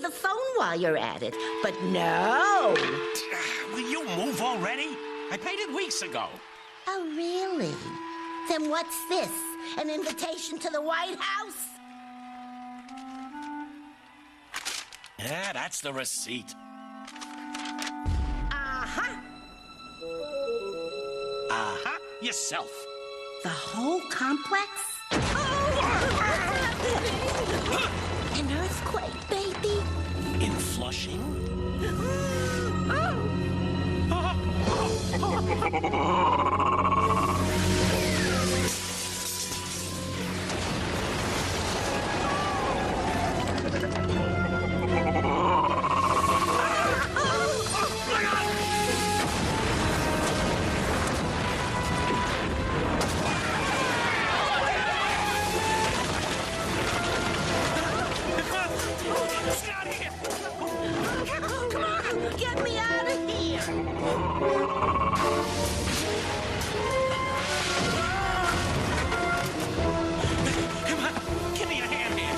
the phone while you're at it. But no! Will you move already? I paid it weeks ago. Oh, really? Then what's this? An invitation to the White House? Yeah, that's the receipt. Uh-huh. Uh-huh. Yourself. The whole complex? An earthquake, baby. In Flushing? Get me out of here! Come on, give me a hand here.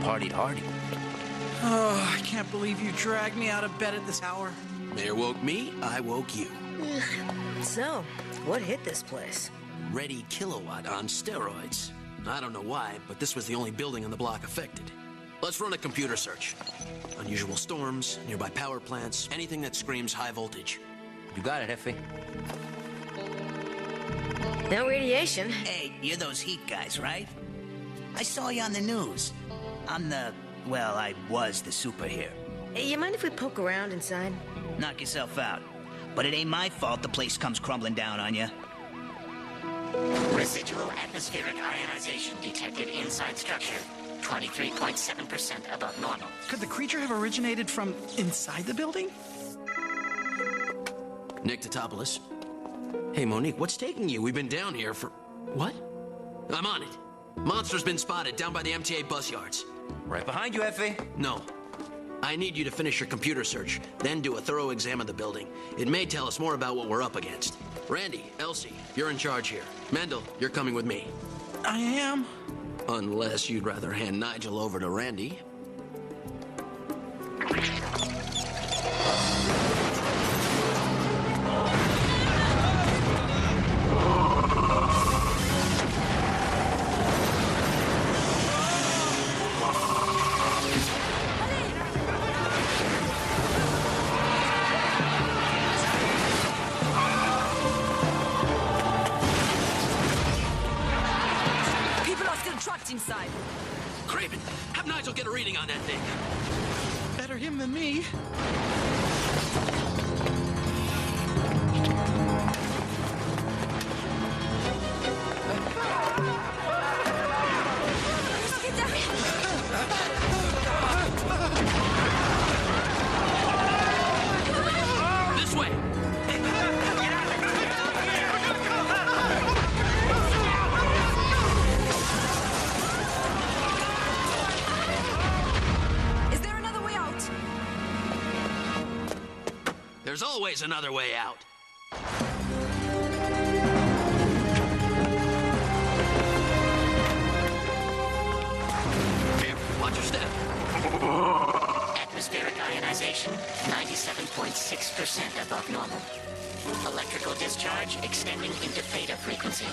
Partied hardy. Oh, I can't believe you dragged me out of bed at this hour. Mayor woke me, I woke you. So, what hit this place? Ready kilowatt on steroids. I don't know why, but this was the only building on the block affected. Let's run a computer search. Unusual storms, nearby power plants, anything that screams high voltage. You got it, Effie. No radiation. Hey, you're those heat guys, right? I saw you on the news. Well, I was the superhero. Hey, you mind if we poke around inside? Knock yourself out. But it ain't my fault the place comes crumbling down on you. Residual atmospheric ionization detected inside structure. 23.7% above normal. Could the creature have originated from inside the building? Nick Totopoulos. Hey, Monique, what's taking you? We've been down here for... What? I'm on it. Monster's been spotted down by the MTA bus yards. Right behind you, Effie. No. I need you to finish your computer search, then do a thorough exam of the building. It may tell us more about what we're up against. Randy, Elsie, you're in charge here. Mendel, you're coming with me. I am. Unless you'd rather hand Nigel over to Randy. Inside. Craven, have Nigel get a reading on that thing. Better him than me. This way. There's always another way out. Watch your step. Atmospheric ionization, 97.6% above normal. Electrical discharge extending into theta frequency.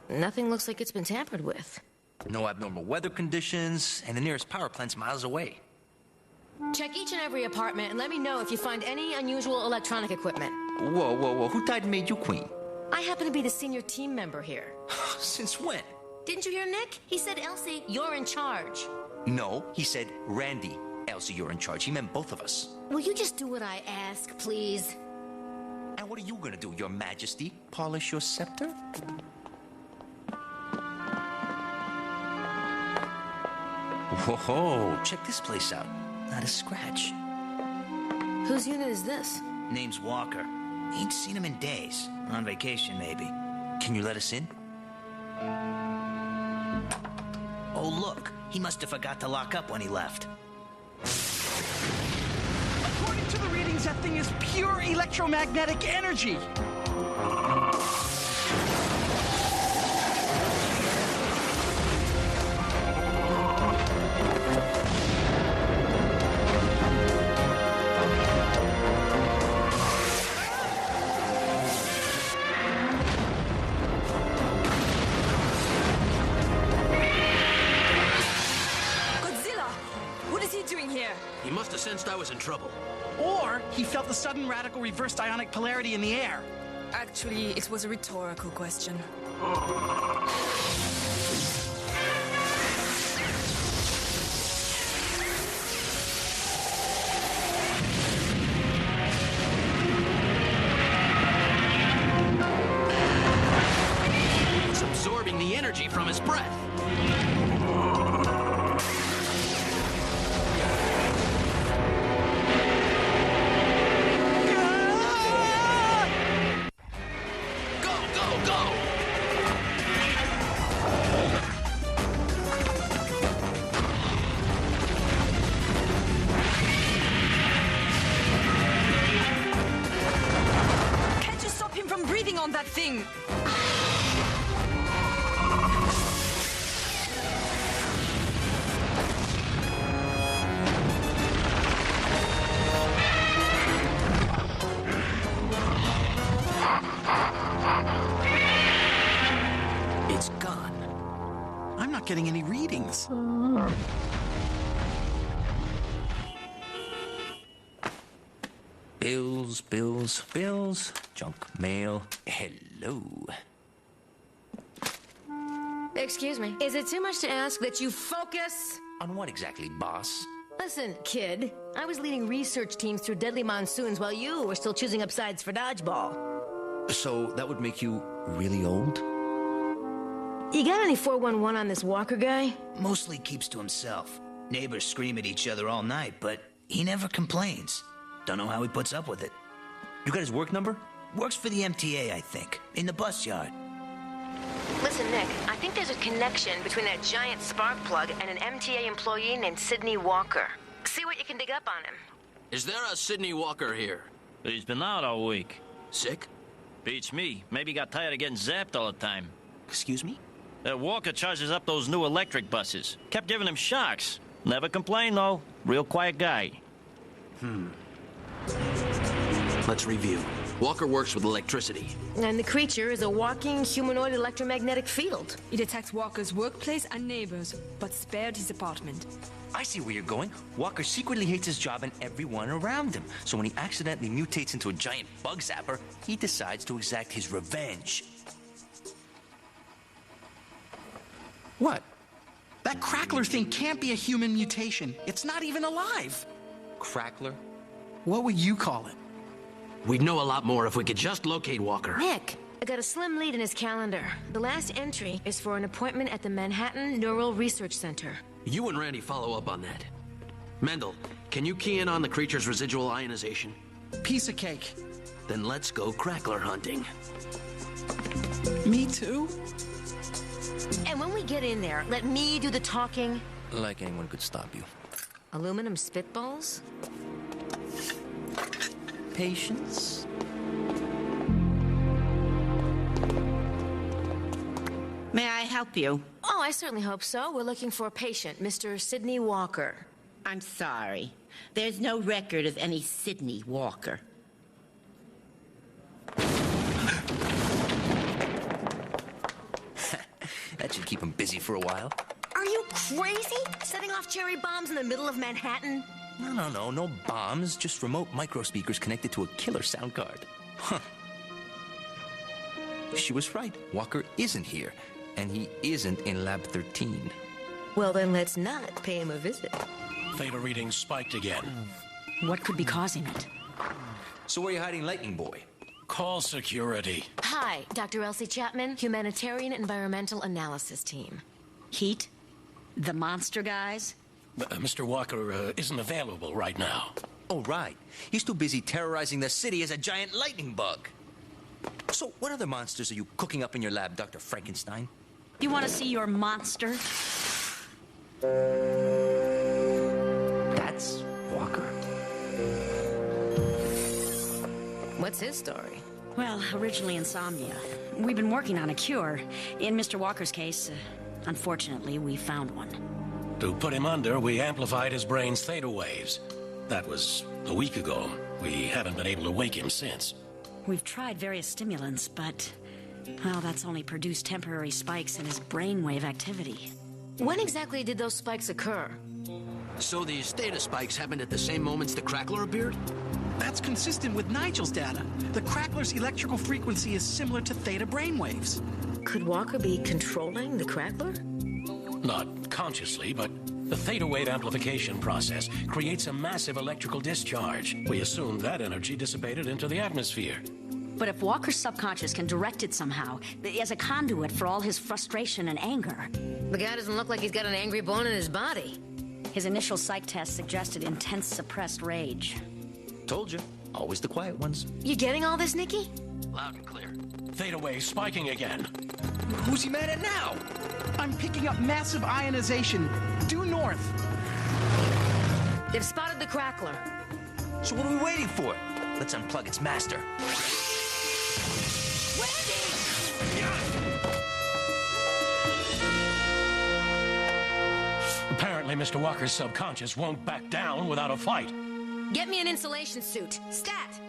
Nothing looks like it's been tampered with. No abnormal weather conditions, and the nearest power plant's miles away. Check each and every apartment and let me know if you find any unusual electronic equipment. Whoa, whoa, whoa. Who died and made you queen? I happen to be the senior team member here. Since when? Didn't you hear Nick? He said, Elsie, you're in charge. No, he said, Randy. Elsie, you're in charge. He meant both of us. Will you just do what I ask, please? And what are you gonna do, Your Majesty? Polish your scepter? Whoa, check this place out. Not a scratch. Whose unit is this? Name's Walker. Ain't seen him in days. On vacation, maybe. Can you let us in? Oh, look. He must have forgot to lock up when he left. According to the readings, that thing is pure electromagnetic energy. He must have sensed I was in trouble. Or he felt the sudden radical reversed ionic polarity in the air. Actually, it was a rhetorical question. He's absorbing the energy from his breath. On that thing! It's gone. I'm not getting any readings. Bills, bills, bills. Junk mail. Hello. Excuse me. Is it too much to ask that you focus? On what exactly, boss? Listen, kid. I was leading research teams through deadly monsoons while you were still choosing up sides for dodgeball. So that would make you really old? You got any 411 on this Walker guy? Mostly keeps to himself. Neighbors scream at each other all night, but he never complains. Don't know how he puts up with it. You got his work number? Works for the MTA, I think. In the bus yard. Listen, Nick, I think there's a connection between that giant spark plug and an MTA employee named Sidney Walker. See what you can dig up on him. Is there a Sidney Walker here? He's been out all week. Sick? Beats me. Maybe got tired of getting zapped all the time. Excuse me? Walker charges up those new electric buses. Kept giving him shocks. Never complained, though. Real quiet guy. Let's review. Walker works with electricity. And the creature is a walking humanoid electromagnetic field. It attacks Walker's workplace and neighbors, but spared his apartment. I see where you're going. Walker secretly hates his job and everyone around him. So when he accidentally mutates into a giant bug zapper, he decides to exact his revenge. What? That crackler thing can't be a human mutation. It's not even alive. Crackler? What would you call it? We'd know a lot more if we could just locate Walker. Nick, I got a slim lead in his calendar. The last entry is for an appointment at the Manhattan Neural Research Center. You and Randy follow up on that. Mendel, can you key in on the creature's residual ionization? Piece of cake. Then let's go crackler hunting. Me too? And when we get in there, let me do the talking. Like anyone could stop you. Aluminum spitballs? Patience? May I help you? Oh, I certainly hope so. We're looking for a patient, Mr. Sidney Walker. I'm sorry. There's no record of any Sidney Walker. That should keep him busy for a while. Are you crazy? Setting off cherry bombs in the middle of Manhattan? No bombs. Just remote micro speakers connected to a killer sound card. Huh. She was right. Walker isn't here. And he isn't in Lab 13. Well, then let's not pay him a visit. Theta readings spiked again. What could be causing it? So where are you hiding Lightning Boy? Call security. Hi, Dr. Elsie Chapman, Humanitarian Environmental Analysis Team. Heat? The monster guys? Mr. Walker isn't available right now. Oh, right. He's too busy terrorizing the city as a giant lightning bug. So what other monsters are you cooking up in your lab, Dr. Frankenstein? You want to see your monster? That's Walker. What's his story? Well, originally insomnia. We've been working on a cure. In Mr. Walker's case, unfortunately, we found one. To put him under, we amplified his brain's theta waves. That was a week ago. We haven't been able to wake him since. We've tried various stimulants, but, well, that's only produced temporary spikes in his brainwave activity. When exactly did those spikes occur? So these theta spikes happened at the same moments the crackler appeared? That's consistent with Nigel's data. The crackler's electrical frequency is similar to theta brainwaves. Could Walker be controlling the crackler? Not consciously, but the theta wave amplification process creates a massive electrical discharge. We assumed that energy dissipated into the atmosphere. But if Walker's subconscious can direct it somehow, as a conduit for all his frustration and anger. The guy doesn't look like he's got an angry bone in his body. His initial psych test suggested intense suppressed rage. Told you. Always the quiet ones. You getting all this, Nikki? Loud and clear. Theta waves spiking again. Who's he mad at now? I'm picking up massive ionization. Due north. They've spotted the crackler. So what are we waiting for? Let's unplug its master. Apparently, Mr. Walker's subconscious won't back down without a fight. Get me an insulation suit. Stat!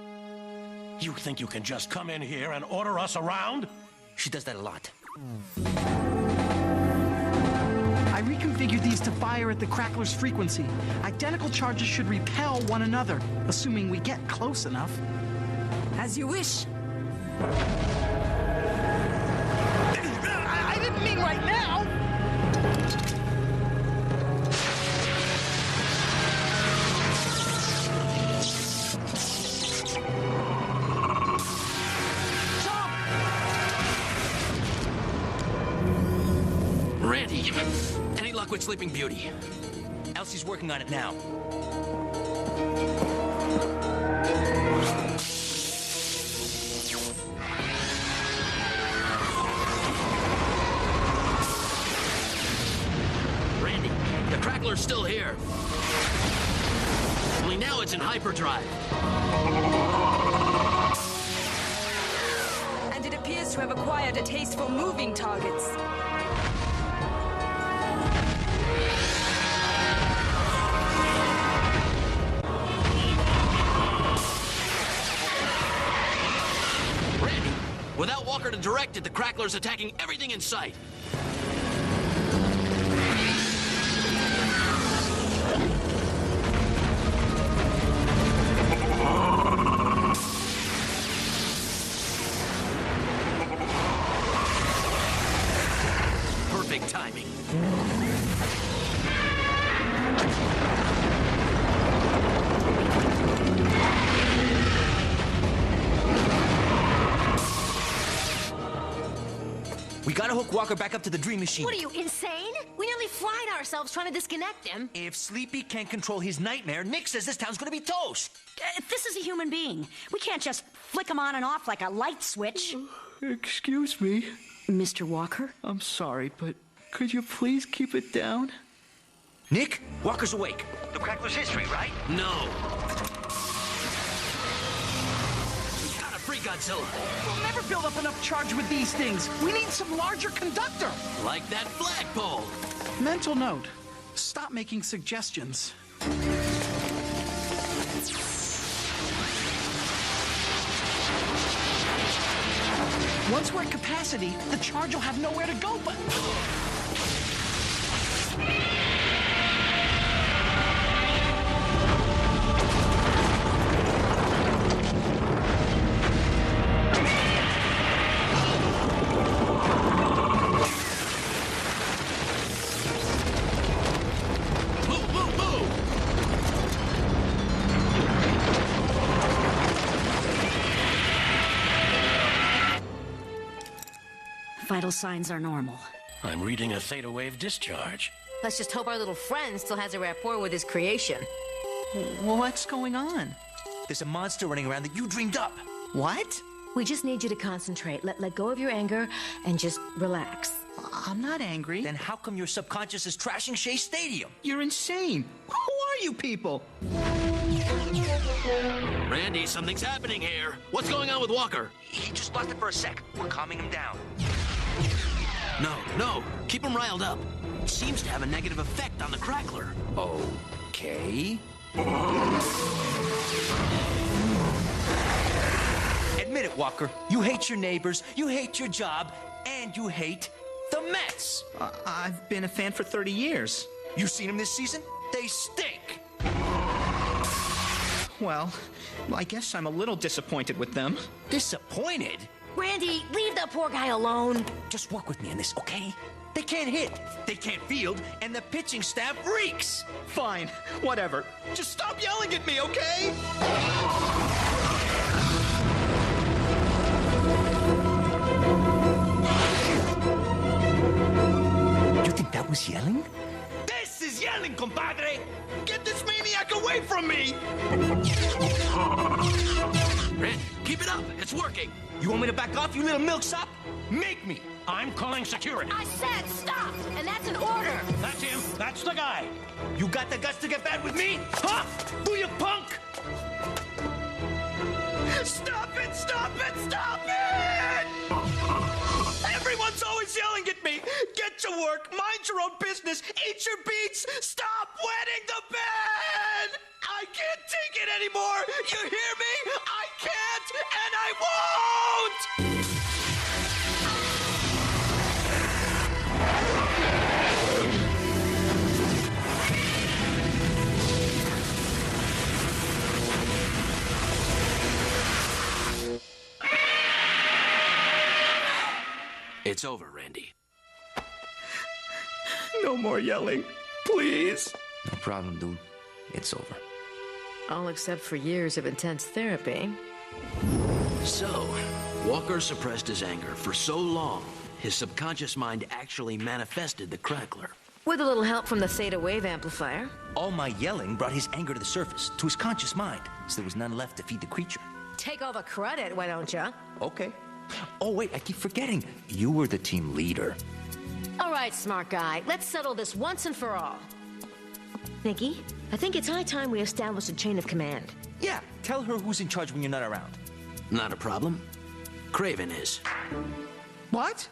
You think you can just come in here and order us around? She does that a lot. I reconfigured these to fire at the crackler's frequency. Identical charges should repel one another, assuming we get close enough. As you wish. I didn't mean right now! Randy, any luck with Sleeping Beauty? Elsie's working on it now. Randy, the crackler's still here. Only now it's in hyperdrive. And it appears to have acquired a taste for moving targets. Randy, without Walker to direct it, the crackler's attacking everything in sight. Perfect timing. We gotta hook Walker back up to the dream machine. What are you, insane? We nearly fried ourselves trying to disconnect him. If Sleepy can't control his nightmare, Nick says this town's gonna be toast. This is a human being. We can't just flick him on and off like a light switch. Excuse me. Mr. Walker? I'm sorry, but could you please keep it down? Nick, Walker's awake. The Crackler's history, right? No. Gotta free Godzilla. We'll never build up enough charge with these things. We need some larger conductor. Like that flagpole. Mental note. Stop making suggestions. Once we're at capacity, the charge will have nowhere to go but... Vital signs are normal. I'm reading a theta wave discharge. Let's just hope our little friend still has a rapport with his creation. What's going on? There's a monster running around that you dreamed up. What? We just need you to concentrate. Let go of your anger and just relax. I'm not angry. Then how come your subconscious is trashing Shea Stadium? You're insane. Who are you people? Randy, something's happening here. What's going on with Walker? He just lost it for a sec. We're calming him down. No. Keep him riled up. It seems to have a negative effect on the Crackler. Okay. Admit it, Walker. You hate your neighbors, you hate your job, and you hate the Mets. I've been a fan for 30 years. You seen them this season? They stink. Well, I guess I'm a little disappointed with them. Disappointed? Randy, leave that poor guy alone. Just work with me on this, okay? They can't hit, they can't field, and the pitching staff reeks. Fine, whatever. Just stop yelling at me, okay? You think that was yelling? This is yelling, compadre! Get this maniac away from me! Randy, keep it up. It's working. You want me to back off, you little milksop? Make me! I'm calling security. I said stop, and that's an order. That's him. That's the guy. You got the guts to get bad with me? Huh? Do you, punk? Stop it! Stop it! Stop it! Everyone's always yelling at me. Get to work, mind your own business, eat your beets, stop wetting the bed! I can't take it anymore! You hear me? I can't, and I won't! It's over, Randy. No more yelling, please. No problem, dude. It's over. All except for years of intense therapy. So, Walker suppressed his anger for so long, his subconscious mind actually manifested the Crackler. With a little help from the theta wave amplifier. All my yelling brought his anger to the surface, to his conscious mind, so there was none left to feed the creature. Take all the credit, why don't you? Okay. Oh, wait, I keep forgetting. You were the team leader. All right, smart guy. Let's settle this once and for all. Nikki, I think it's high time we establish a chain of command. Yeah, tell her who's in charge when you're not around. Not a problem. Craven is. What?